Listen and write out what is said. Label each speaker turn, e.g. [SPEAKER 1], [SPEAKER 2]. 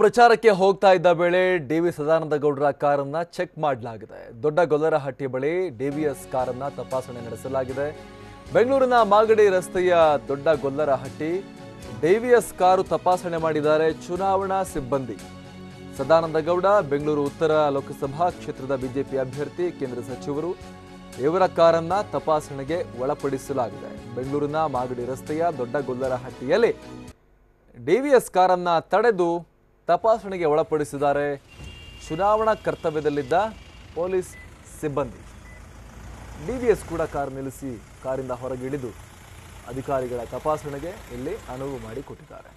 [SPEAKER 1] ಪ್ರಚಾರಕ್ಕೆ ಹೋಗ್ತಾ ಇದ್ದ ವೇಳೆ ಡಿವಿ ಸದಾನಂದ ಗೌಡರ ಕಾರನ್ನ ಚೆಕ್ ಮಾಡಲಾಗಿದೆ. ದೊಡ್ಡಗೊಲ್ಲರಹಟ್ಟಿ ಬಳಿ ಡಿವಿಎಸ್ ಕಾರನ್ನ ತಪಾಸಣೆ ನಡೆಸಲಾಗಿದೆ. ಬೆಂಗಳೂರಿನ ಮಾಗಡಿ ರಸ್ತೆಯ ದೊಡ್ಡಗೊಲ್ಲರಹಟ್ಟಿ ಡಿವಿಎಸ್ ಕಾರು ತಪಾಸಣೆ ಮಾಡಿದ್ದಾರೆ ಚುನಾವಣಾ ಸಿಬ್ಬಂದಿ. ಸದಾನಂದ ಗೌಡ ಬೆಂಗಳೂರು ಉತ್ತರ ಲೋಕಸಭಾ ಕ್ಷೇತ್ರದ ಬಿಜೆಪಿ ಅಭ್ಯರ್ಥಿ, ಕೇಂದ್ರ ಸಚಿವರು. ಇವರ ಕಾರನ್ನ ತಪಾಸಣೆಗೆ ಒಳಪಡಿಸಲಾಗಿದೆ. ಬೆಂಗಳೂರಿನ ಮಾಗಡಿ ರಸ್ತೆಯ ದೊಡ್ಡಗೊಲ್ಲರಹಟ್ಟಿಯಲ್ಲಿ ಡಿವಿಎಸ್ ಕಾರನ್ನ ತಡೆದು ತಪಾಸಣೆಗೆ ಒಳಪಡಿಸಿದ್ದಾರೆ ಚುನಾವಣಾ ಕರ್ತವ್ಯದಲ್ಲಿದ್ದ ಪೊಲೀಸ್ ಸಿಬ್ಬಂದಿ. ಡಿವಿಎಸ್ ಕೂಡ ಕಾರ್ ನಿಲ್ಲಿಸಿ ಕಾರಿಂದ ಹೊರಗಿಳಿದು ಅಧಿಕಾರಿಗಳ ತಪಾಸಣೆಗೆ ಇಲ್ಲಿ ಅನುವು ಮಾಡಿಕೊಟ್ಟಿದ್ದಾರೆ.